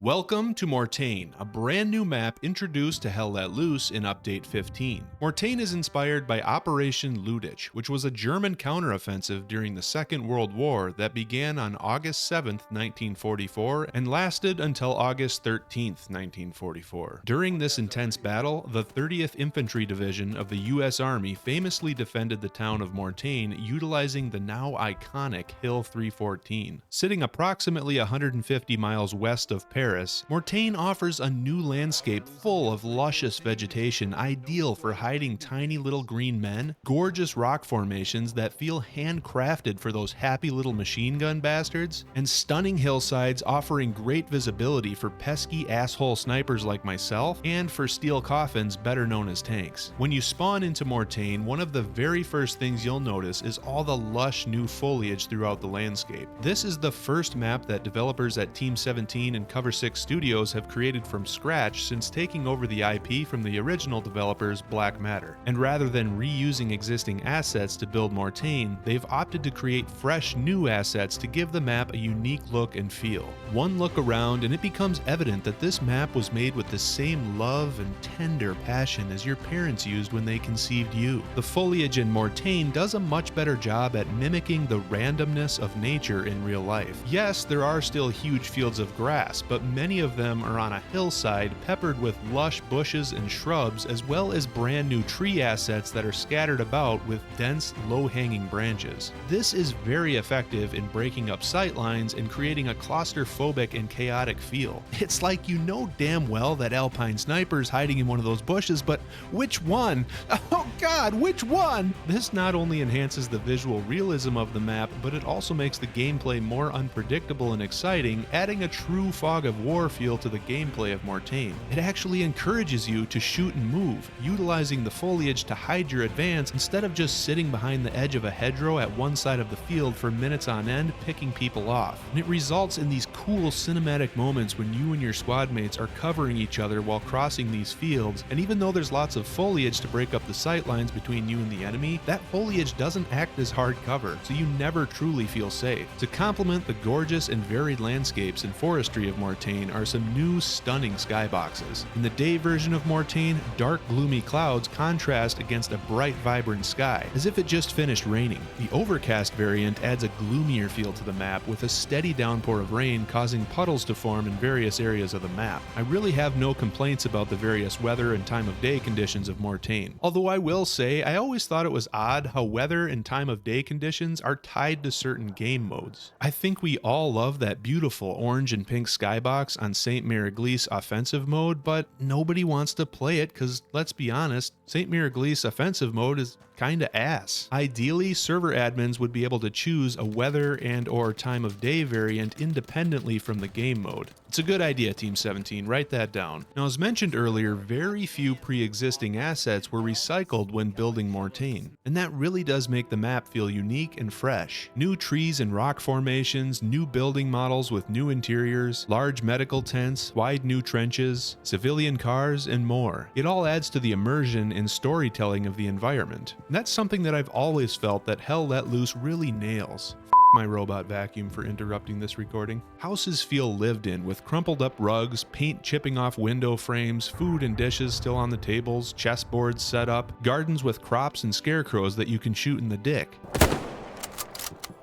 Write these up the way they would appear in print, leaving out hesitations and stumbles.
Welcome to Mortain, a brand new map introduced to Hell Let Loose in Update 15. Mortain is inspired by Operation Lüttich, which was a German counteroffensive during the Second World War that began on August 7, 1944 and lasted until August 13, 1944. During this intense battle, the 30th Infantry Division of the U.S. Army famously defended the town of Mortain utilizing the now iconic Hill 314. Sitting approximately 150 miles west of Paris, Mortain offers a new landscape full of luscious vegetation ideal for hiding tiny little green men, gorgeous rock formations that feel handcrafted for those happy little machine gun bastards, and stunning hillsides offering great visibility for pesky asshole snipers like myself and for steel coffins better known as tanks. When you spawn into Mortain, one of the very first things you'll notice is all the lush new foliage throughout the landscape. This is the first map that developers at Team 17 and Cover 6 Studios have created from scratch since taking over the IP from the original developers Black Matter. And rather than reusing existing assets to build Mortain, they've opted to create fresh new assets to give the map a unique look and feel. One look around and it becomes evident that this map was made with the same love and tender passion as your parents used when they conceived you. The foliage in Mortain does a much better job at mimicking the randomness of nature in real life. Yes, there are still huge fields of grass, but many of them are on a hillside peppered with lush bushes and shrubs, as well as brand new tree assets that are scattered about with dense, low-hanging branches. This is very effective in breaking up sightlines and creating a claustrophobic and chaotic feel. It's like you know damn well that Alpine Sniper's hiding in one of those bushes, but which one? Oh god, which one? This not only enhances the visual realism of the map, but it also makes the gameplay more unpredictable and exciting, adding a true fog of war feel to the gameplay of Mortain. It actually encourages you to shoot and move, utilizing the foliage to hide your advance instead of just sitting behind the edge of a hedgerow at one side of the field for minutes on end picking people off. And it results in these cool cinematic moments when you and your squad mates are covering each other while crossing these fields, and even though there's lots of foliage to break up the sight lines between you and the enemy, that foliage doesn't act as hard cover, so you never truly feel safe. To complement the gorgeous and varied landscapes and forestry of Mortain are some new stunning skyboxes. In the day version of Mortain, dark gloomy clouds contrast against a bright vibrant sky, as if it just finished raining. The overcast variant adds a gloomier feel to the map with a steady downpour of rain causing puddles to form in various areas of the map. I really have no complaints about the various weather and time of day conditions of Mortain. Although I will say, I always thought it was odd how weather and time of day conditions are tied to certain game modes. I think we all love that beautiful orange and pink skybox on St. Miraglisse offensive mode, but nobody wants to play it because, let's be honest, St. Miraglisse offensive mode is kinda ass. Ideally, server admins would be able to choose a weather and or time of day variant independently from the game mode. It's a good idea, Team 17, write that down. Now, as mentioned earlier, very few pre-existing assets were recycled when building Mortain, and that really does make the map feel unique and fresh. New trees and rock formations, new building models with new interiors, large medical tents, wide new trenches, civilian cars, and more. It all adds to the immersion and storytelling of the environment. And that's something that I've always felt that Hell Let Loose really nails. My robot vacuum for interrupting this recording. Houses feel lived in with crumpled up rugs, paint chipping off window frames, food and dishes still on the tables, chessboards set up, gardens with crops and scarecrows that you can shoot in the dick.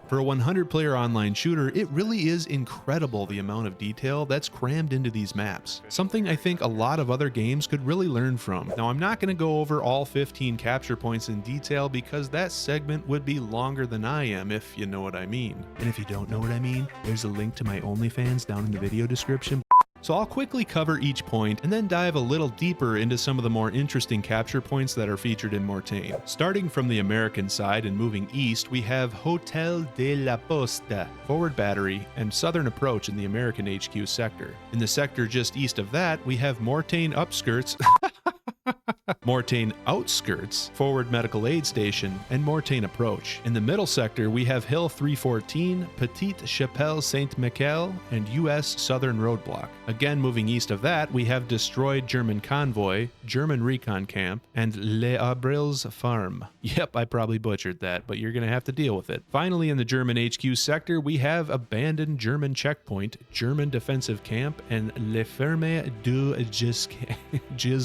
For a 100-player online shooter, it really is incredible the amount of detail that's crammed into these maps. Something I think a lot of other games could really learn from. Now, I'm not going to go over all 15 capture points in detail because that segment would be longer than I am, if you know what I mean. And if you don't know what I mean, there's a link to my OnlyFans down in the video description. So I'll quickly cover each point and then dive a little deeper into some of the more interesting capture points that are featured in Mortain. Starting from the American side and moving east, we have Hotel de la Posta, Forward Battery, and Southern Approach in the American HQ sector. In the sector just east of that, we have Mortain Upskirts. Mortain Outskirts, Forward Medical Aid Station, and Mortain Approach. In the middle sector, we have Hill 314, Petite Chapelle Saint-Michel, and U.S. Southern Roadblock. Again, moving east of that, we have Destroyed German Convoy, German Recon Camp, and Les Abrils Farm. Yep, I probably butchered that, but you're going to have to deal with it. Finally, in the German HQ sector, we have Abandoned German Checkpoint, German Defensive Camp, and Les Fermes du Giz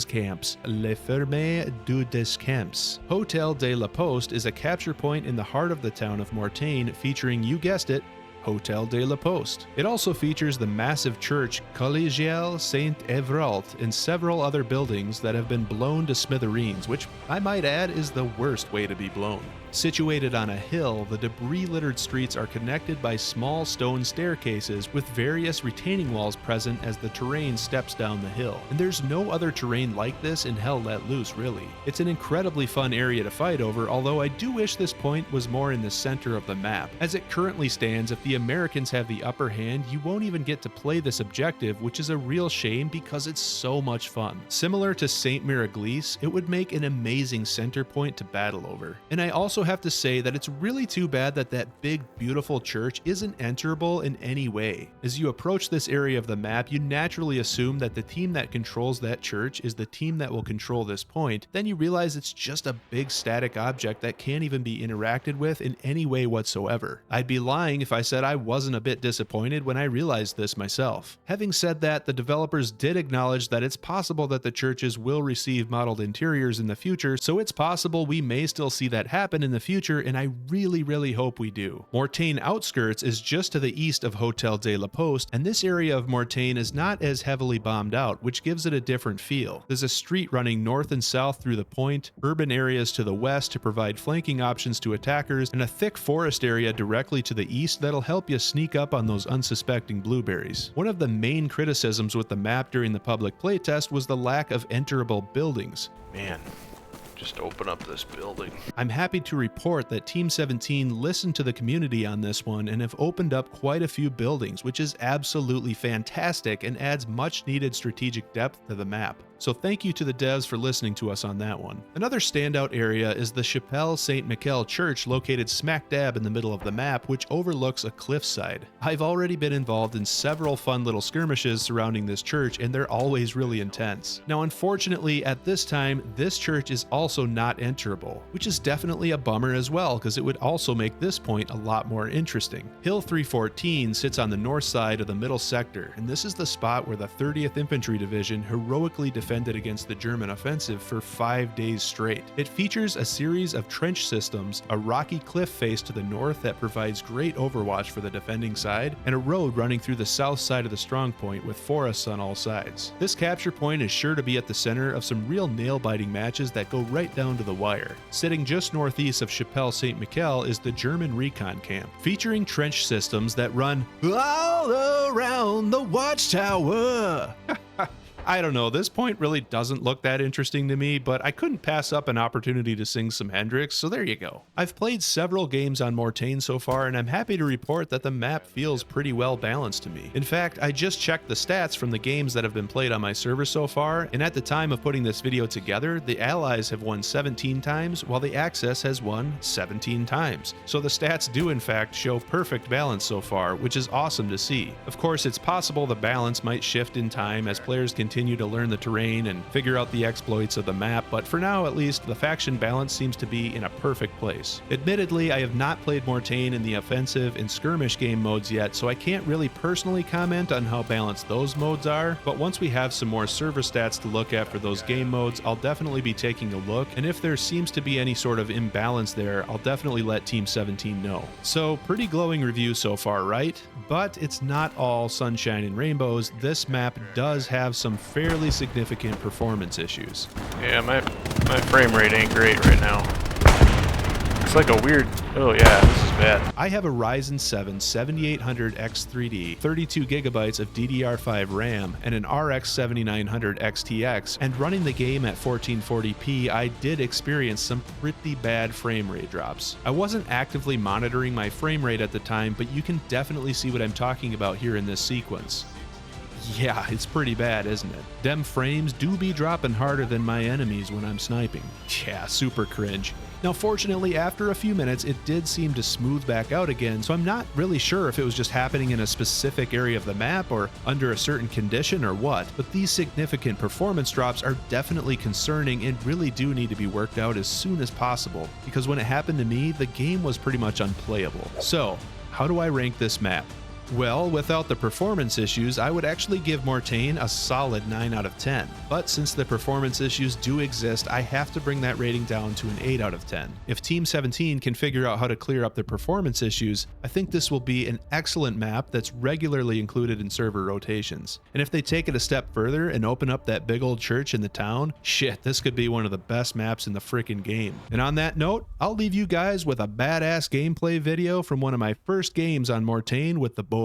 Camps. Les Fermes du Des Camps. Hotel de la Poste is a capture point in the heart of the town of Mortain, featuring, you guessed it, Hotel de la Poste. It also features the massive church Collégiale Saint-Evroult and several other buildings that have been blown to smithereens, which I might add is the worst way to be blown. Situated on a hill, the debris-littered streets are connected by small stone staircases with various retaining walls present as the terrain steps down the hill. And there's no other terrain like this in Hell Let Loose, really. It's an incredibly fun area to fight over, although I do wish this point was more in the center of the map. As it currently stands, if the Americans have the upper hand, you won't even get to play this objective, which is a real shame because it's so much fun. Similar to St. Miraglise, it would make an amazing center point to battle over. And I also have to say that it's really too bad that that big beautiful church isn't enterable in any way. As you approach this area of the map, you naturally assume that the team that controls that church is the team that will control this point. Then you realize it's just a big static object that can't even be interacted with in any way whatsoever. I'd be lying if I said I wasn't a bit disappointed when I realized this myself. Having said that, the developers did acknowledge that it's possible that the churches will receive modeled interiors in the future, so it's possible we may still see that happen in the future, and I really hope we do. Mortain Outskirts is just to the east of Hotel de la Poste, and this area of Mortain is not as heavily bombed out, which gives it a different feel. There's a street running north and south through the point, urban areas to the west to provide flanking options to attackers, and a thick forest area directly to the east that'll help you sneak up on those unsuspecting blueberries. One of the main criticisms with the map during the public playtest was the lack of enterable buildings. Man, just open up this building. I'm happy to report that Team 17 listened to the community on this one and have opened up quite a few buildings, which is absolutely fantastic and adds much needed strategic depth to the map. So thank you to the devs for listening to us on that one. Another standout area is the Chapelle Saint-Michel Church located smack dab in the middle of the map, which overlooks a cliffside. I've already been involved in several fun little skirmishes surrounding this church, and they're always really intense. Now unfortunately, at this time, this church is also not enterable, which is definitely a bummer as well, because it would also make this point a lot more interesting. Hill 314 sits on the north side of the middle sector, and this is the spot where the 30th Infantry Division heroically defended against the German offensive for 5 days straight. It features a series of trench systems, a rocky cliff face to the north that provides great overwatch for the defending side, and a road running through the south side of the strongpoint with forests on all sides. This capture point is sure to be at the center of some real nail-biting matches that go right down to the wire. Sitting just northeast of Chapelle Saint-Michel is the German Recon Camp, featuring trench systems that run all around the watchtower. I don't know, this point really doesn't look that interesting to me, but I couldn't pass up an opportunity to sing some Hendrix, so there you go. I've played several games on Mortain so far, and I'm happy to report that the map feels pretty well balanced to me. In fact, I just checked the stats from the games that have been played on my server so far, and at the time of putting this video together, the Allies have won 17 times, while the Axis has won 17 times. So the stats do in fact show perfect balance so far, which is awesome to see. Of course, it's possible the balance might shift in time as players continue to learn the terrain and figure out the exploits of the map, but for now at least, the faction balance seems to be in a perfect place. Admittedly, I have not played Mortain in the offensive and skirmish game modes yet, so I can't really personally comment on how balanced those modes are, but once we have some more server stats to look at for those game modes, I'll definitely be taking a look, and if there seems to be any sort of imbalance there, I'll definitely let Team 17 know. So, pretty glowing review so far, right? But it's not all sunshine and rainbows. This map does have some fairly significant performance issues. Yeah, my frame rate ain't great right now. It's like a weird... Oh yeah, this is bad. I have a Ryzen 7 7800X3D, 32 gigabytes of DDR5 RAM, and an RX 7900 XTX, and running the game at 1440p, I did experience some pretty bad frame rate drops. I wasn't actively monitoring my frame rate at the time, but you can definitely see what I'm talking about here in this sequence. Yeah, it's pretty bad, isn't it? Dem frames do be dropping harder than my enemies when I'm sniping. Yeah, super cringe. Now, fortunately, after a few minutes, it did seem to smooth back out again, so I'm not really sure if it was just happening in a specific area of the map or under a certain condition or what, but these significant performance drops are definitely concerning and really do need to be worked out as soon as possible, because when it happened to me, the game was pretty much unplayable. So, how do I rank this map? Well, without the performance issues, I would actually give Mortain a solid 9 out of 10. But since the performance issues do exist, I have to bring that rating down to an 8 out of 10. If Team 17 can figure out how to clear up the performance issues, I think this will be an excellent map that's regularly included in server rotations. And if they take it a step further and open up that big old church in the town, shit, this could be one of the best maps in the frickin' game. And on that note, I'll leave you guys with a badass gameplay video from one of my first games on Mortain with the boys.